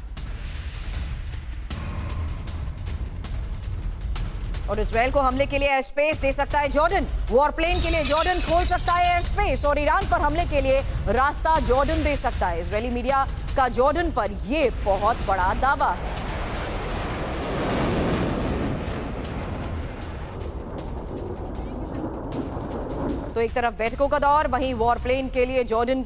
और इजरायल को हमले के लिए एयर स्पेस दे सकता है जॉर्डन, वॉरप्लेन के लिए जॉर्डन खोल सकता है एयर स्पेस और ईरान पर हमले के लिए रास्ता जॉर्डन दे सकता है। इजरायली मीडिया का जॉर्डन पर यह बहुत बड़ा दावा है। तो एक तरफ बैठकों का दौर, वहीं वॉरप्लेन के लिए जॉर्डन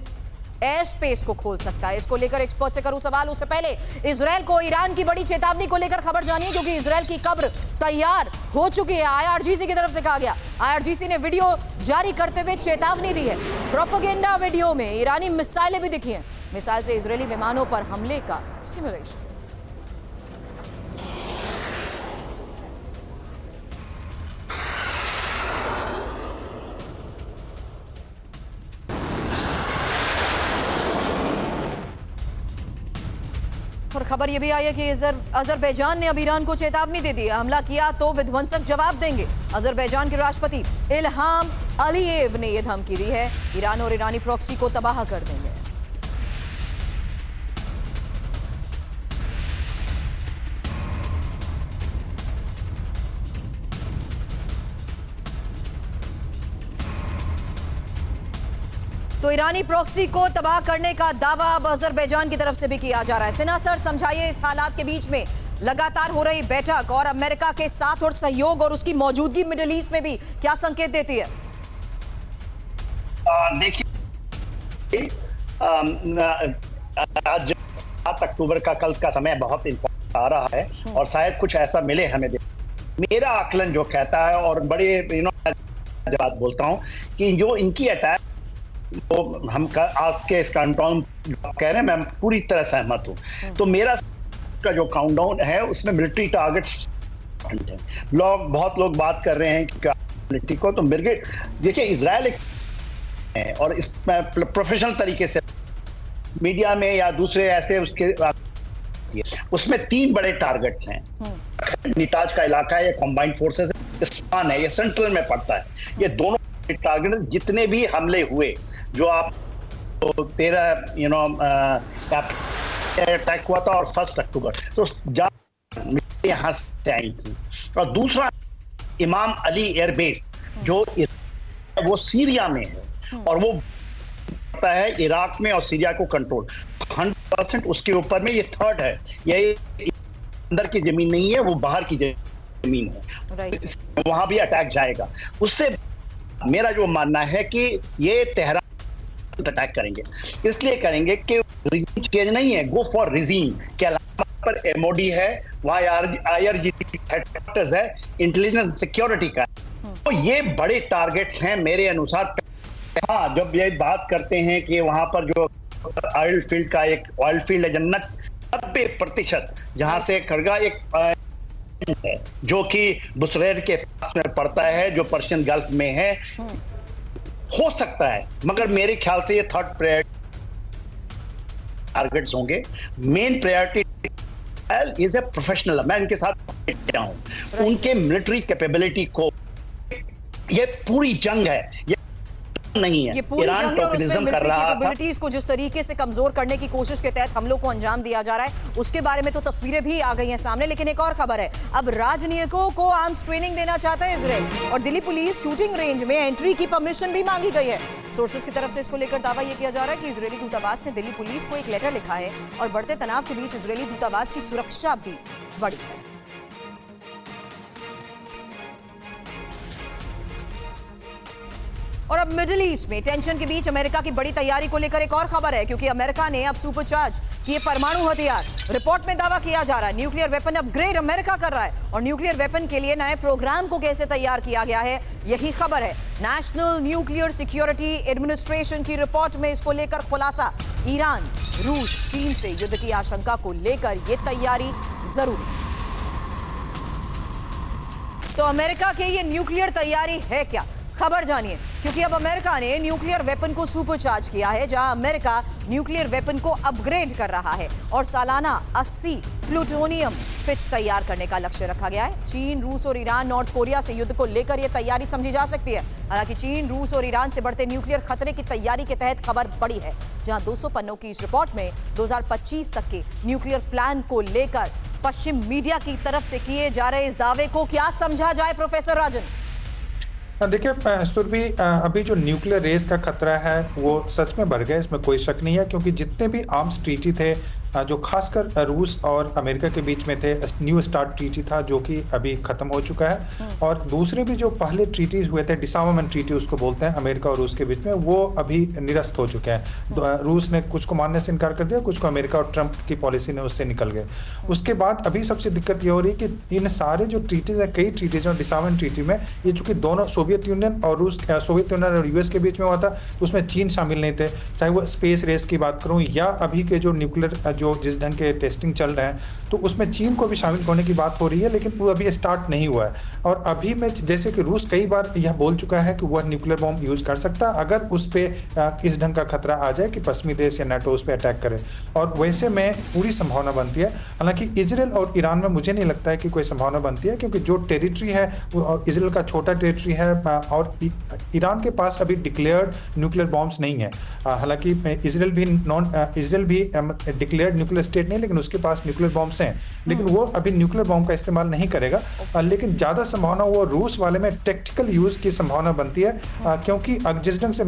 एयर स्पेस को खोल सकता है। इसको लेकर एक्सपर्ट से करूं सवाल, उससे पहले इजरायल को ईरान की बड़ी चेतावनी को लेकर खबर जानिए, क्योंकि इजरायल की कब्र तैयार हो चुकी है। आईआरजीसी की तरफ से कहा गया, आईआरजीसी ने वीडियो जारी करते हुए चेतावनी दी है। प्रोपेगेंडा वीडियो में ईरानी मिसाइलें भी दिखी हैं, मिसाइल से इजरायली विमानों पर हमले का सिमुलेशन। और खबर यह भी आई है कि अजरबैजान ने अब ईरान को चेतावनी दे दी है, हमला किया तो विध्वंसक जवाब देंगे। अजरबैजान के राष्ट्रपति इल्हाम अलीयेव ने यह धमकी दी है, ईरान और ईरानी प्रॉक्सी को तबाह कर देंगे। तो ईरानी प्रॉक्सी को तबाह करने का दावा अब अजरबैजान की तरफ से भी किया जा रहा है। सिन्हा सर, समझाइए इस हालात के बीच में लगातार हो रही बैठक और अमेरिका के साथ और सहयोग और उसकी मौजूदगी मिडिल ईस्ट में भी क्या संकेत देती है? देखिए, आज 7 अक्टूबर का कल का समय बहुत इंपॉर्टेंट आ रहा है और शायद कुछ ऐसा मिले हमें। मेरा आकलन जो कहता है, और बड़े बात बोलता हूं कि जो इनकी अटैक तो हम आज के इस काउंटडाउन कह रहे हैं, मैं पूरी तरह सहमत हूं। तो मेरा का जो काउंटडाउन है उसमें मिलिट्री टारगेट्स है। बहुत लोग बात कर रहे हैं कि मिलिट्री को, तो ब्रिगेड देखिए इजराइल है और इस प्रोफेशनल तरीके से मीडिया में या दूसरे ऐसे उसमें 3 बड़े टारगेट्स हैं। निताज का इलाका है, ये कॉम्बाइंड फोर्सेस है, इस्फहान है, ये सेंट्रल में पड़ता है। ये दोनों टारगेट जितने भी हमले हुए जो आप 13 अटैक हुआ था और 1 अक्टूबर तो यहाँ से आई थी। और दूसरा इमाम अली एयरबेस जो वो सीरिया में है और वो पता है इराक में और सीरिया को कंट्रोल 100% उसके ऊपर में, ये थर्ड है, ये अंदर की जमीन नहीं है, वो बाहर की जमीन है, वहां भी अटैक जाएगा। उससे मेरा जो मानना है कि ये तेहरान अटैक करेंगे, इसलिए करेंगे कि रिजीम चेंज नहीं है, गो फॉर रिजीम के अलावा पर एमओडी है, वहां IRGC हेडक्वार्टर्स है, इंटेलिजेंस सिक्योरिटी का, तो ये बड़े टारगेट्स हैं मेरे अनुसार। हाँ, जब ये बात करते हैं कि वहां पर जो ऑयल फील्ड का एक ऑयल फील्ड है जन्नत 90% जहां से खरगा एक है जो कि बुसरैर के पास में पड़ता है, जो पर्शियन गल्फ में है, हो सकता है, मगर मेरे ख्याल से ये थर्ड प्रायोरिटी टारगेट्स होंगे। Main priority is a professional, मैं इनके साथ हूं, उनके मिलिट्री कैपेबिलिटी को, ये पूरी जंग है, ये नहीं है, ये पूरी जंग है और उसमें मिलिट्री कैपेबिलिटीज को जिस तरीके से कमजोर करने की कोशिश के तहत हमलों को अंजाम दिया जा रहा है, उसके बारे में तो तस्वीरें भी आ गई हैं सामने। लेकिन एक और खबर है, अब राजनयिकों को आर्म्स ट्रेनिंग देना चाहता है इजराइल और दिल्ली पुलिस शूटिंग रेंज में एंट्री की परमिशन भी मांगी गई है। सोर्सेज की तरफ से इसको लेकर दावा यह किया जा रहा है कि इजरायली दूतावास ने दिल्ली पुलिस को एक लेटर लिखा है और बढ़ते तनाव के बीच इजरायली दूतावास की सुरक्षा भी बढ़ी है। और अब मिडिल ईस्ट में टेंशन के बीच अमेरिका की बड़ी तैयारी को लेकर एक और खबर है, क्योंकि अमेरिका ने अब सुपरचार्ज किए परमाणु हथियार। रिपोर्ट में दावा किया जा रहा है न्यूक्लियर वेपन अपग्रेड अमेरिका कर रहा है और न्यूक्लियर वेपन के लिए नए प्रोग्राम को कैसे तैयार किया गया है, यही खबर है। नेशनल न्यूक्लियर सिक्योरिटी एडमिनिस्ट्रेशन की रिपोर्ट में इसको लेकर खुलासा। ईरान, रूस, चीन से युद्ध की आशंका को लेकर यह तैयारी जरूरी। तो अमेरिका के ये न्यूक्लियर तैयारी है क्या, खबर जानिए, क्योंकि अब अमेरिका ने न्यूक्लियर वेपन को सुपरचार्ज किया है, जहां अमेरिका न्यूक्लियर वेपन को अपग्रेड कर रहा है और सालाना 80 प्लूटोनियम पिट्स तैयार करने का लक्ष्य रखा गया है। चीन, रूस और ईरान नॉर्थ कोरिया से युद्ध को लेकर यह तैयारी समझी जा सकती है। हालांकि चीन, रूस और ईरान से बढ़ते न्यूक्लियर खतरे की तैयारी के तहत खबर बड़ी है, जहां 200 पन्नों की इस रिपोर्ट में 2025 तक के न्यूक्लियर प्लान को लेकर पश्चिम मीडिया की तरफ से किए जा रहे इस दावे को क्या समझा जाए, प्रोफेसर राजन? देखिए सुरभि, अभी जो न्यूक्लियर रेस का खतरा है वो सच में बढ़ गया, इसमें कोई शक नहीं है, क्योंकि जितने भी आर्म्स ट्रीटी थे जो खासकर रूस और अमेरिका के बीच में थे, न्यू स्टार्ट ट्रीटी था जो कि अभी ख़त्म हो चुका है, और दूसरे भी जो पहले ट्रीटीज हुए थे, डिसआर्मामेंट ट्रीटी उसको बोलते हैं, अमेरिका और रूस के बीच में, वो अभी निरस्त हो चुके हैं। रूस ने कुछ को मानने से इनकार कर दिया, कुछ को अमेरिका और ट्रंप की पॉलिसी ने उससे निकल गए। उसके बाद अभी सबसे दिक्कत ये हो रही है कि इन सारे जो ट्रीटीज हैं, कई ट्रीटीज और डिसआर्मामेंट ट्रीटी में ये चूंकि दोनों सोवियत यूनियन और रूस, सोवियत यूनियन और यूएस के बीच में हुआ था, उसमें चीन शामिल नहीं थे, चाहे वो स्पेस रेस की बात करूँ या अभी के जो न्यूक्लियर जो जिस ढंग के टेस्टिंग चल रहे हैं, तो उसमें चीन को भी शामिल होने की बात हो रही है, लेकिन वो अभी स्टार्ट नहीं हुआ है। और अभी में जैसे कि रूस कई बार यह बोल चुका है कि वह न्यूक्लियर बॉम्ब यूज कर सकता है अगर उस पर इस ढंग का खतरा आ जाए कि पश्चिमी देश या नाटो उस पर अटैक करे, और वैसे में पूरी संभावना बनती है। हालांकि इजराइल और ईरान में मुझे नहीं लगता है कि कोई संभावना बनती है, क्योंकि जो टेरिटरी है वो इजराइल का छोटा टेरिटरी है और ईरान के पास अभी डिक्लेयर्ड न्यूक्लियर बॉम्ब्स नहीं है। हालांकि इजराइल भी डिक्लेयर्ड न्यूक्लियर स्टेट नहीं, लेकिन उसके पास न्यूक्लियर बॉम्ब्स हैं, लेकिन वो अभी न्यूक्लियर बॉम्ब का इस्तेमाल नहीं करेगा। लेकिन ज़्यादा संभावना वो रूस वाले में टैक्टिकल यूज की संभावना बनती है, क्योंकि जिस ढंग से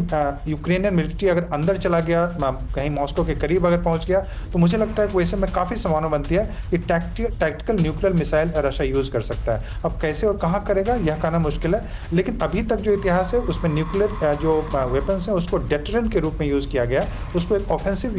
यूक्रेनियन मिलिट्री अगर अंदर चला गया, कहीं मॉस्को के करीब अगर पहुंच गया, तो मुझे लगता है कि वैसे में काफ़ी संभावना बनती है कि tactical nuclear missile Russia use कर सकता है। अब कैसे और कहाँ करेगा यह कहना मुश्किल है, लेकिन अभी तक जो इतिहास है उसमें न्यूक्लियर जो वेपन्स हैं उसको डेटरेंट के रूप में यूज किया गया, उसको एक ऑफेंसिव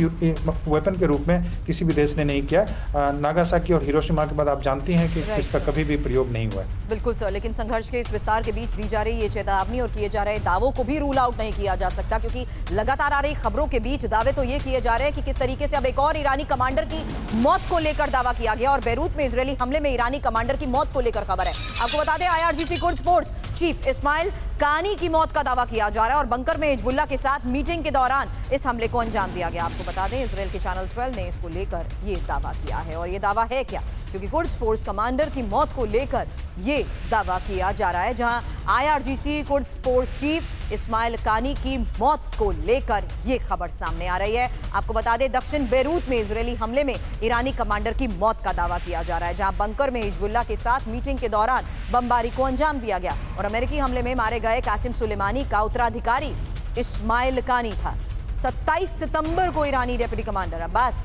वेपन के रूप में किसी भी देश ने नहीं किया। नागासाकी और हिरोशिमा के बाद आप जानती हैं कि इसका कभी भी प्रयोग नहीं हुआ है। बिल्कुल सर, लेकिन संघर्ष के इस विस्तार के बीच दी जा रही ये चेतावनी और किए जा रहे दावों को भी रूल आउट नहीं किया जा सकता, क्योंकि लगातार आ रही खबरों के बीच दावे तो ये किए जा रहे हैं कि किस तरीके से अब एक और ईरानी कमांडर की मौत को लेकर दावा किया गया, और बैरूत में इजरायली हमले में ईरानी कमांडर की मौत को लेकर खबर है। आपको बता दें IRGC Quds force chief Ismail Qaani की मौत का दावा किया जा रहा है और बंकर में हिजबुल्लाह के साथ मीटिंग के दौरान इस हमले को अंजाम दिया गया। आपको बता दें इजरायल के चैनल 12 ने इसको को लेकर ये दावा किया है। और ये दावा है क्या? क्योंकि कुड्स फोर्स कमांडर की मौत को लेकर ये दावा किया जा रहा है, जहां IRGC Quds force chief Ismail Qaani की मौत को लेकर ये खबर सामने आ रही है। आपको बता दें, दक्षिण बेरूत में इजरायली हमले में ईरानी कमांडर की मौत का दावा किया जा रहा है, जहां बंकर में हिजबुल्लाह के साथ मीटिंग के दौरान बमबारी को अंजाम दिया गया और अमेरिकी हमले में मारे गए कासिम सुलेमानी का उत्तराधिकारी इस्माइल कानी था। 27 सितंबर को ईरानी डेप्यूटी कमांडर अब्बास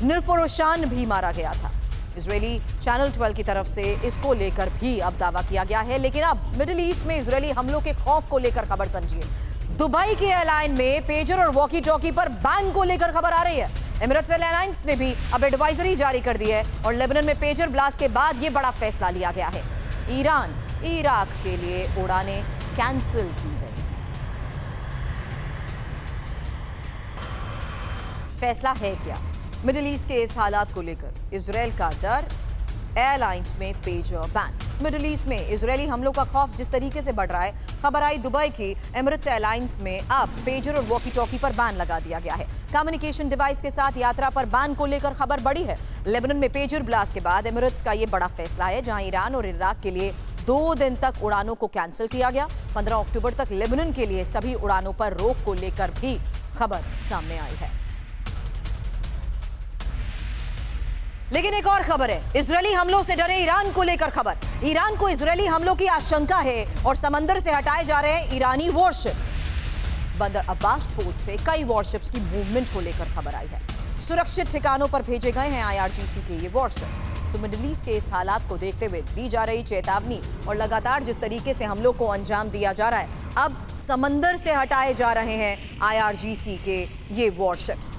निलफरोशान भी मारा गया था। इजरायली चैनल 12 की तरफ से इसको लेकर भी अब दावा किया गया है। लेकिन अब मिडिल ईस्ट में इजरायली हमलों के खौफ को लेकर खबर समझिए। दुबई के एयरलाइन में पेजर और वॉकी टॉकी पर बैन को लेकर खबर आ रही है। एमिरेट्स एयरलाइंस ने भी अब एडवाइजरी जारी कर दी है और लेबनान में पेजर ब्लास्ट के बाद यह बड़ा फैसला लिया गया है। ईरान इराक के लिए उड़ानें कैंसिल की गई। फैसला है क्या? मिडिल ईस्ट के इस हालात को लेकर इजराइल का डर, एयरलाइंस में पेजर बैन। मिडिल ईस्ट में इजरायली हमलों का खौफ जिस तरीके से बढ़ रहा है, खबर आई दुबई की एमिरेट्स एयरलाइंस में अब पेजर और वॉकी टॉकी पर बैन लगा दिया गया है। कम्युनिकेशन डिवाइस के साथ यात्रा पर बैन को लेकर खबर बढ़ी है। लेबनान में पेजर ब्लास्ट के बाद एमिरेट्स का ये बड़ा फैसला है, जहां ईरान और इराक के लिए 2 दिन तक उड़ानों को कैंसिल किया गया। 15 अक्टूबर तक लेबनान के लिए सभी उड़ानों पर रोक को लेकर भी खबर सामने आई है। लेकिन एक और खबर है, इजरायली हमलों से डरे ईरान को लेकर खबर। ईरान को इजरायली हमलों की आशंका है और समंदर से हटाए जा रहे हैं ईरानी वॉरशिप। बंदर अब्बास पोर्ट से कई वॉरशिप्स की मूवमेंट को लेकर खबर आई है। सुरक्षित ठिकानों पर भेजे गए हैं IRGC के ये वॉरशिप। तो मिडिल ईस्ट के इस हालात को देखते हुए दी जा रही चेतावनी और लगातार जिस तरीके से हमलों को अंजाम दिया जा रहा है, अब समंदर से हटाए जा रहे हैं IRGC के ये वॉरशिप्स।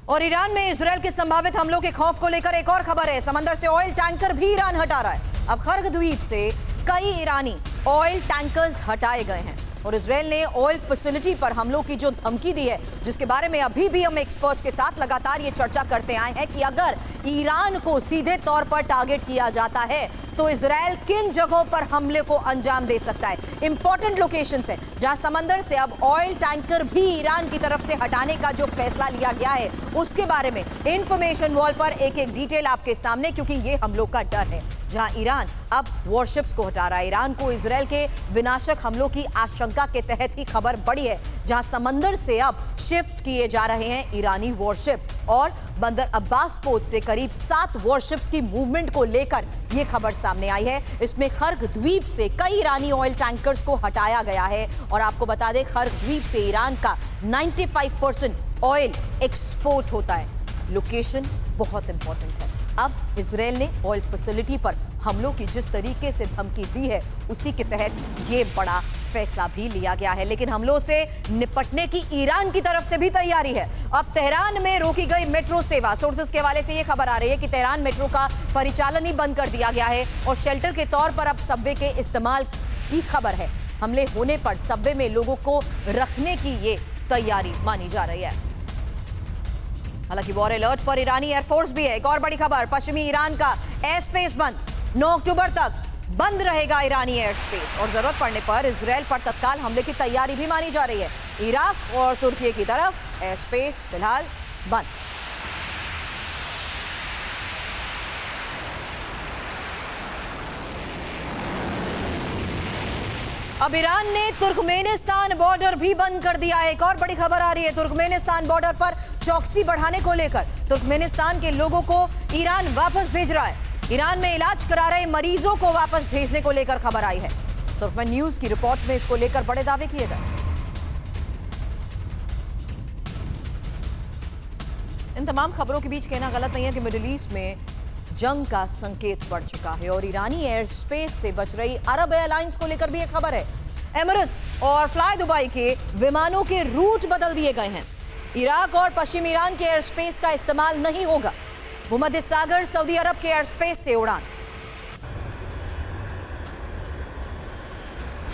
और ईरान में इजरायल के संभावित हमलों के खौफ को लेकर एक और खबर है। समंदर से ऑयल टैंकर भी ईरान हटा रहा है। अब खर्ग द्वीप से कई ईरानी ऑयल टैंकर्स हटाए गए हैं और इजरायल ने ऑयल फैसिलिटी पर हमलों की जो धमकी दी है, जिसके बारे में अभी भी हम एक्सपर्ट्स के साथ लगातार ये चर्चा करते आए हैं कि अगर ईरान को सीधे तौर पर टारगेट किया जाता है तो इजरायल किन जगहों पर हमले को अंजाम दे सकता है। इंपॉर्टेंट लोकेशंस है जहां समंदर से अब ऑयल टैंकर भी ईरान की तरफ से हटाने का जो फैसला लिया गया है, उसके बारे में इंफॉर्मेशन वॉल पर एक एक डिटेल आपके सामने, क्योंकि ये हमलों का डर है। जहां ईरान अब वॉरशिप्स को हटा रहा है। ईरान को इजरायल के विनाशक हमलों की आशंका के तहत ही खबर बढ़ी है, जहां समंदर से अब शिफ्ट किए जा रहे हैं ईरानी वॉरशिप और बंदर अब्बास पोर्ट से करीब 7 वॉरशिप्स की मूवमेंट को लेकर यह खबर सामने आई है। इसमें खर्ग द्वीप से कई ईरानी ऑयल टैंकर्स को हटाया गया है और आपको बता दें, खर्ग द्वीप से ईरान का 95% ऑयल एक्सपोर्ट होता है। लोकेशन बहुत इंपॉर्टेंट है। अब इजरायल ने ऑयल फैसिलिटी पर हमलों की जिस तरीके से धमकी दी है, उसी के तहत ये बड़ा फैसला भी लिया गया है। लेकिन हमलों से निपटने की ईरान की तरफ से भी तैयारी है। अब तेहरान में रोकी गई मेट्रो सेवा, सोर्सेज के हवाले से ये खबर आ रही है कि तेहरान मेट्रो का परिचालन ही बंद कर दिया गया है और शेल्टर के तौर पर अब सबवे के इस्तेमाल की खबर है। हमले होने पर सबवे में लोगों को रखने की ये तैयारी मानी जा रही है। हालांकि वॉर अलर्ट पर ईरानी एयरफोर्स भी है। एक और बड़ी खबर, पश्चिमी ईरान का एयर स्पेस बंद। 9 अक्टूबर तक बंद रहेगा ईरानी एयर स्पेस और जरूरत पड़ने पर इजरायल पर तत्काल हमले की तैयारी भी मानी जा रही है। इराक और तुर्की की तरफ एयर स्पेस फिलहाल बंद। अब ईरान ने तुर्कमेनिस्तान बॉर्डर भी बंद कर दिया है। एक और बड़ी खबर आ रही है तुर्कमेनिस्तान बॉर्डर पर चौकसी बढ़ाने को लेकर। तुर्कमेनिस्तान के लोगों को ईरान वापस भेज रहा है। ईरान में इलाज करा रहे मरीजों को वापस भेजने को लेकर खबर आई है। तुर्कमेन न्यूज की रिपोर्ट में इसको लेकर बड़े दावे किए गए। इन तमाम खबरों के बीच कहना गलत नहीं है कि मिडिल ईस्ट में जंग का संकेत बढ़ चुका है और ईरानी एयर स्पेस से बच रही अरब एयरलाइंस को लेकर भी एक खबर है। एमिरेट्स और फ्लाई दुबई के विमानों के रूट बदल दिए गए हैं। इराक और पश्चिम ईरान के एयर स्पेस का इस्तेमाल नहीं होगा। भूमध्य सागर, सऊदी अरब के एयर स्पेस से उड़ान